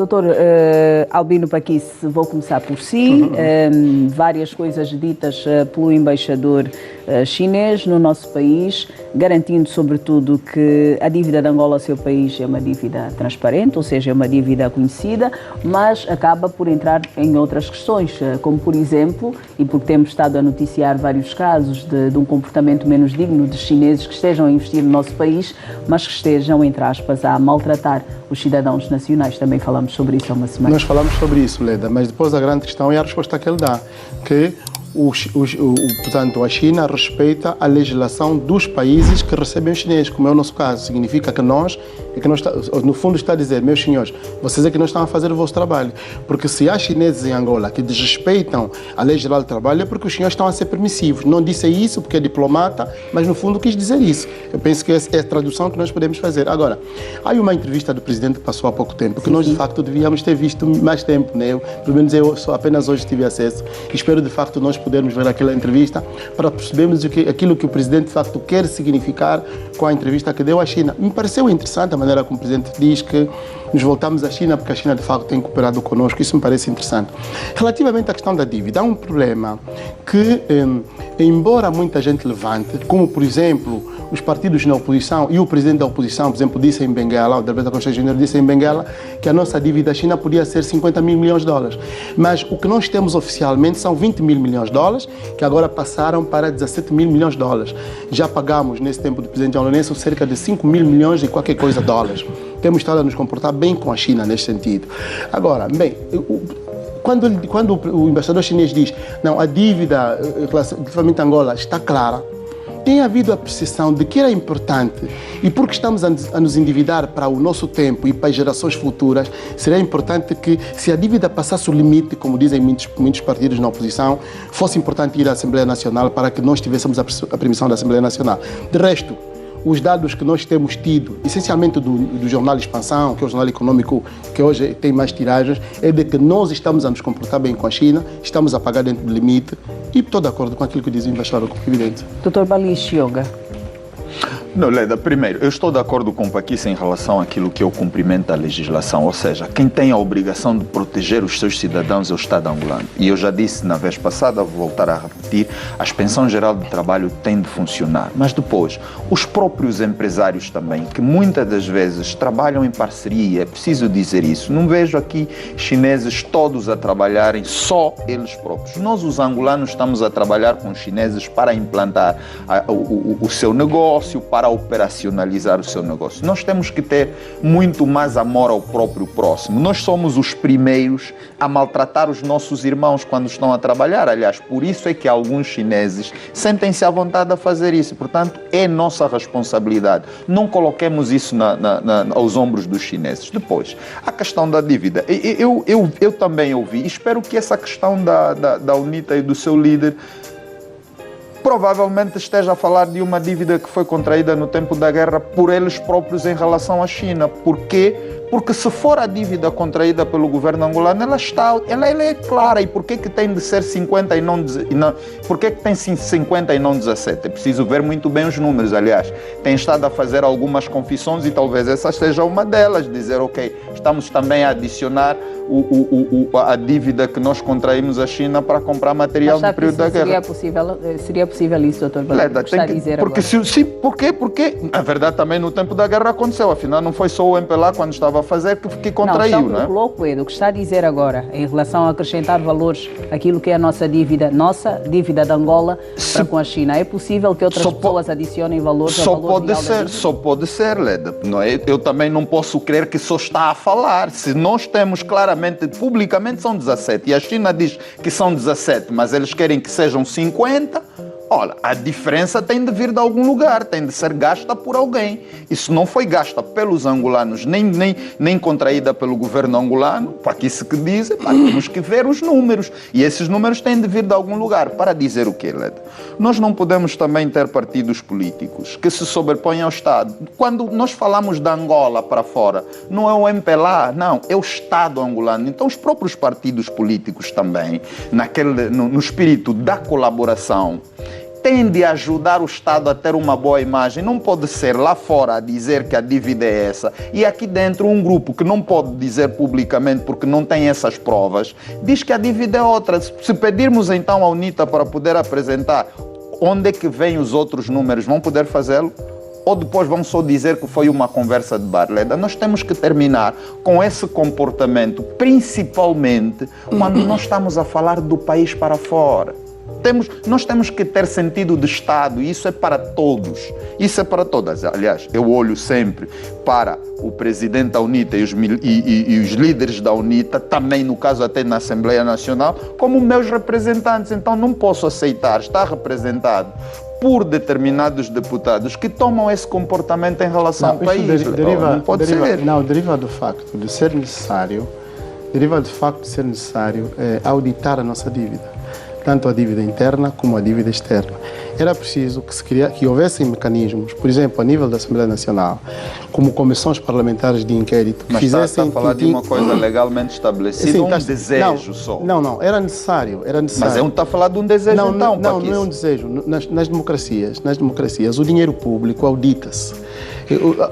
Doutor Albino Paquice, vou começar por si. Várias coisas ditas pelo embaixador chinês no nosso país, garantindo sobretudo que a dívida de Angola ao seu país é uma dívida transparente, ou seja, é uma dívida conhecida, mas acaba por entrar em outras questões, como por exemplo, e porque temos estado a noticiar vários casos de um comportamento menos digno de chineses que estejam a investir no nosso país, mas que estejam, entre aspas, a maltratar os cidadãos nacionais. Também falamos sobre isso há uma semana. Nós falamos sobre isso, Leda, mas depois a grande questão é a resposta que ele dá, que portanto, a China respeita a legislação dos países que recebem os chineses, como é o nosso caso. Significa que nós no fundo está a dizer, meus senhores, vocês é que não estão a fazer o vosso trabalho. Porque se há chineses em Angola que desrespeitam a lei geral do trabalho, é porque os senhores estão a ser permissivos. Não disse isso porque é diplomata, mas no fundo quis dizer isso. Eu penso que essa é a tradução que nós podemos fazer. Agora, há uma entrevista do presidente que passou há pouco tempo, que nós de facto devíamos ter visto mais tempo, né? Pelo menos eu só apenas hoje tive acesso. Espero de facto nós podermos ver aquela entrevista para percebermos aquilo que o presidente de facto quer significar com a entrevista que deu à China. Me pareceu interessante a maneira como o presidente diz que nos voltamos à China porque a China de facto tem cooperado conosco. Isso me parece interessante. Relativamente à questão da dívida, há um problema que, embora muita gente levante, como por exemplo os partidos na oposição e o presidente da oposição, por exemplo, disse em Benguela, o deputado Conselheiro Júnior disse em Benguela que a nossa dívida à China podia ser 50 mil milhões de dólares. Mas o que nós temos oficialmente são 20 mil milhões de dólares, que agora passaram para 17 mil milhões de dólares. Já pagamos, nesse tempo do presidente João Lourenço, cerca de 5 mil milhões e qualquer coisa de dólares. Temos estado a nos comportar bem com a China nesse sentido. Agora, bem, quando o embaixador chinês diz não, a dívida relativamente a Angola está clara, tem havido a percepção de que era importante e porque estamos a nos endividar para o nosso tempo e para as gerações futuras, seria importante que, se a dívida passasse o limite, como dizem muitos partidos na oposição, fosse importante ir à Assembleia Nacional para que nós tivéssemos a permissão da Assembleia Nacional. De resto, os dados que nós temos tido, essencialmente do jornal Expansão, que é o jornal econômico que hoje tem mais tiragens, é de que nós estamos a nos comportar bem com a China, estamos a pagar dentro do limite e estou de acordo com aquilo que diz o embaixador, como evidente. Dr. Balish Yoga. Não, Leda, primeiro, eu estou de acordo com o Paquice em relação àquilo que é o cumprimento da legislação, ou seja, quem tem a obrigação de proteger os seus cidadãos é o Estado angolano. E eu já disse na vez passada, vou voltar a repetir, a Inspeção Geral de Trabalho tem de funcionar. Mas depois, os próprios empresários também, que muitas das vezes trabalham em parceria, é preciso dizer isso. Não vejo aqui chineses todos a trabalharem só eles próprios. Nós, os angolanos, estamos a trabalhar com os chineses para implantar o seu negócio, para operacionalizar o seu negócio. Nós temos que ter muito mais amor ao próprio próximo. Nós somos os primeiros a maltratar os nossos irmãos quando estão a trabalhar. Aliás, por isso é que alguns chineses sentem-se à vontade a fazer isso. Portanto, é nossa responsabilidade. Não coloquemos isso aos ombros dos chineses. Depois, a questão da dívida. Eu também ouvi, espero que essa questão da UNITA e do seu líder provavelmente esteja a falar de uma dívida que foi contraída no tempo da guerra por eles próprios em relação à China. Por quê? Porque se for a dívida contraída pelo governo angolano, ela é clara. E por que tem de ser 50 e não... Por que tem 50 e não 17? É preciso ver muito bem os números. Aliás, tem estado a fazer algumas confissões e talvez essa seja uma delas. Dizer, ok, estamos também a adicionar a dívida que nós contraímos à China para comprar material no período da guerra. Seria possível isso, doutor Balish? Porque, na verdade, também no tempo da guerra aconteceu. Afinal, não foi só o MPLA quando estava a fazer que contraiu, não é? O que está a dizer agora, em relação a acrescentar valores àquilo que é a nossa dívida de Angola para com a China, é possível que outras pessoas adicionem valores ao valor real da dívida? Só pode ser, Leda. Não é? Eu também não posso crer que só está a falar. Se nós temos claramente, publicamente são 17, e a China diz que são 17, mas eles querem que sejam 50, olha, a diferença tem de vir de algum lugar, tem de ser gasta por alguém. Isso não foi gasta pelos angolanos, nem contraída pelo governo angolano, para que isso que dizem, temos que ver os números. E esses números têm de vir de algum lugar. Para dizer o quê, Led? Nós não podemos também ter partidos políticos que se sobrepõem ao Estado. Quando nós falamos da Angola para fora, não é o MPLA, não, é o Estado angolano. Então os próprios partidos políticos também, no espírito da colaboração tende a ajudar o Estado a ter uma boa imagem. Não pode ser lá fora a dizer que a dívida é essa e aqui dentro um grupo que não pode dizer publicamente porque não tem essas provas, diz que a dívida é outra. Se pedirmos então à UNITA para poder apresentar onde é que vêm os outros números, vão poder fazê-lo? Ou depois vão só dizer que foi uma conversa de bar? Leda, nós temos que terminar com esse comportamento, principalmente quando nós estamos a falar do país para fora. Nós temos que ter sentido de Estado, e isso é para todos. Isso é para todas. Aliás, eu olho sempre para o presidente da UNITA e os líderes da UNITA, também no caso até na Assembleia Nacional, como meus representantes. Então não posso aceitar estar representado por determinados deputados que tomam esse comportamento em relação ao país. Não pode ser. Não, deriva do facto de ser necessário, auditar a nossa dívida. Tanto a dívida interna como a dívida externa. Era preciso que houvessem mecanismos, por exemplo, a nível da Assembleia Nacional, como comissões parlamentares de inquérito, que fizessem... Mas está a falar de uma coisa legalmente estabelecida, sim, desejo só. Não, era necessário. Mas está a falar de um desejo então, Não é um desejo. Nas democracias, o dinheiro público audita-se.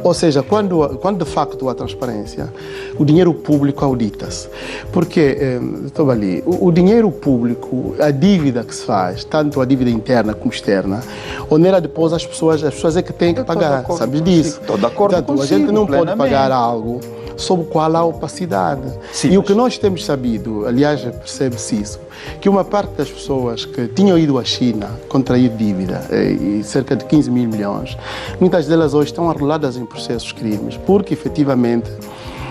Ou seja, quando de facto há transparência, o dinheiro público audita-se. Porque, estou ali, o dinheiro público, a dívida que se faz, tanto a dívida interna como externa, onera depois as pessoas é que têm que pagar, sabes disso? Estou de acordo consigo, a gente não pode pagar algo sob o qual há opacidade. Sim, e o que nós temos sabido, aliás, percebe-se isso, que uma parte das pessoas que tinham ido à China contrair dívida, e cerca de 15 mil milhões, muitas delas hoje estão arroladas em processos crimes, porque efetivamente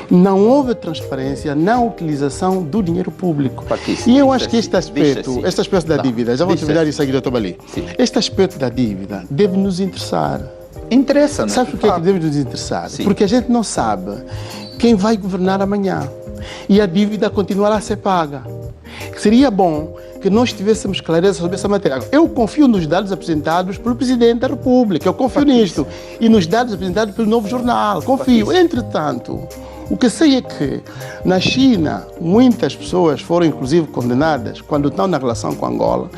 não houve transparência na utilização do dinheiro público. E eu acho que este aspecto da dívida, já vou terminar isso aqui, doutor Bali. Este aspecto da dívida deve nos interessar. Interessa-nos. Sabe por que deve nos interessar? Sim. Porque a gente não sabe quem vai governar amanhã e a dívida continuará a ser paga. Seria bom que nós tivéssemos clareza sobre essa matéria. Eu confio nos dados apresentados pelo Presidente da República, eu confio nisto. E nos dados apresentados pelo Novo Jornal, confio. Entretanto, o que sei é que na China muitas pessoas foram inclusive condenadas quando estão na relação com Angola,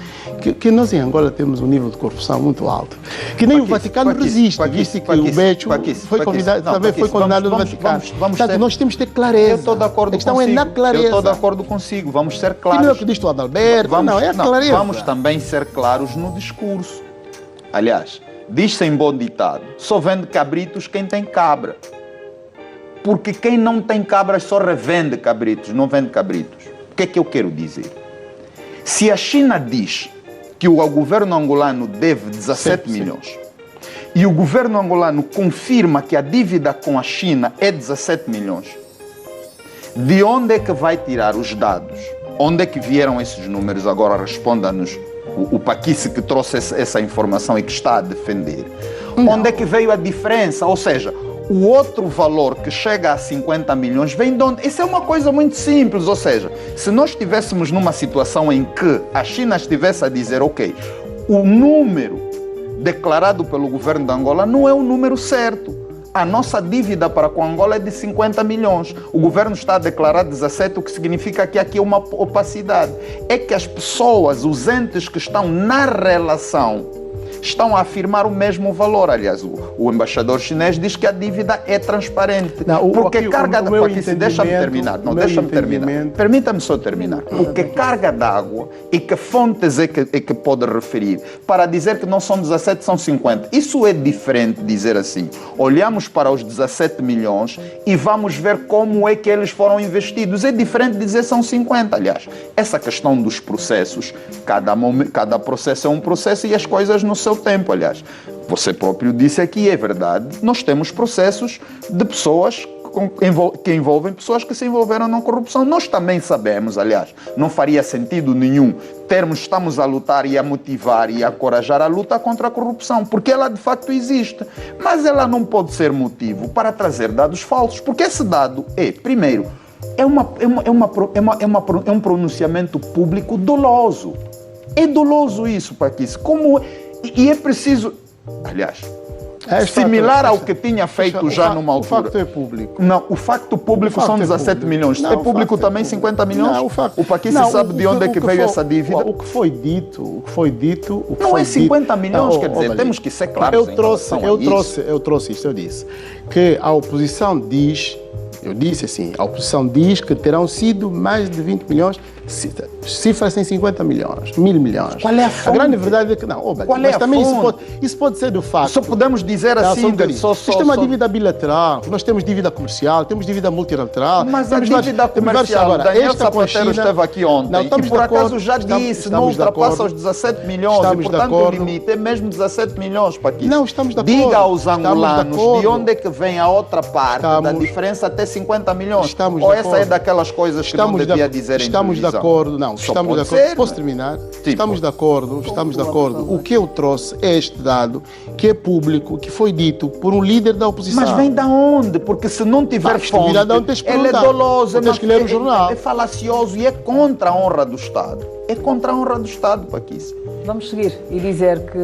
que nós em Angola temos um nível de corrupção muito alto, que nem o Vaticano resiste, visto que o Bétio também foi condenado no Vaticano. Portanto, nós temos que ter clareza. Eu estou de acordo consigo. A questão é na clareza. Eu estou de acordo consigo, vamos ser claros. E não é o que diz o Adalberto, é a clareza. Vamos também ser claros no discurso. Aliás, diz-se em bom ditado, só vende cabritos quem tem cabra. Porque quem não tem cabras só revende cabritos, não vende cabritos. O que é que eu quero dizer? Se a China diz que o governo angolano deve 17 milhões e o governo angolano confirma que a dívida com a China é 17 milhões, de onde é que vai tirar os dados? Onde é que vieram esses números? Agora responda-nos o Paquice que trouxe essa informação e que está a defender. Não. Onde é que veio a diferença? Ou seja, o outro valor que chega a 50 milhões vem de onde? Isso é uma coisa muito simples, ou seja, se nós estivéssemos numa situação em que a China estivesse a dizer, ok, o número declarado pelo governo de Angola não é o número certo. A nossa dívida para com Angola é de 50 milhões. O governo está a declarar 17, o que significa que aqui é uma opacidade. É que as pessoas, os entes que estão na relação, estão a afirmar o mesmo valor. Aliás, o embaixador chinês diz que a dívida é transparente. Não, porque carga d'água... Deixa-me terminar. Não, deixa-me terminar. Permita-me só terminar. Porque carga d'água e que fontes é que pode referir para dizer que não são 17, são 50. Isso é diferente de dizer assim. Olhamos para os 17 milhões e vamos ver como é que eles foram investidos. É diferente de dizer são 50. Aliás, essa questão dos processos, cada processo é um processo e as coisas no seu tempo, aliás. Você próprio disse aqui, é verdade, nós temos processos de pessoas que envolvem pessoas que se envolveram na corrupção. Nós também sabemos, aliás, não faria sentido nenhum estamos a lutar e a motivar e a encorajar a luta contra a corrupção, porque ela de facto existe. Mas ela não pode ser motivo para trazer dados falsos, porque esse dado primeiro, é um pronunciamento público doloso. É doloso isso, Paquice. E é preciso... Aliás, similar ao que tinha feito já numa altura. O facto é público. Não, o facto público são 17 milhões. Não, é público também 50 milhões? Não, o Paquis sabe de onde é que veio essa dívida? O que foi dito, não é 50 milhões, quer dizer, temos que ser claros. Eu trouxe isto, eu disse que a oposição diz, eu disse assim, a oposição diz que terão sido mais de 20 milhões, cifras em 50 milhões, 1.000 milhões. Qual é a fonte? A grande verdade é que não, mas também isso pode ser do facto. Só podemos dizer assim, nós temos uma dívida bilateral, nós temos dívida comercial, temos dívida multilateral. Mas a dívida comercial, Daniel Zapatero esteve aqui ontem e por acaso já disse, não ultrapassa os 17 milhões e portanto o limite é mesmo 17 milhões, Paquis. Não, estamos de acordo. Diga aos angolanos de onde é que vem a outra parte da diferença até 50 milhões. Ou essa é daquelas coisas que não devia dizer em televisão? Não, estamos de acordo. Posso terminar? Estamos de acordo. O que eu trouxe é este dado, que é público, que foi dito por um líder da oposição. Mas vem da onde? Porque se não tiver fonte, ele é doloso, tens que ler o jornal. É falacioso e é contra a honra do Estado. É contra a honra do Estado, Paquis. Vamos seguir e dizer que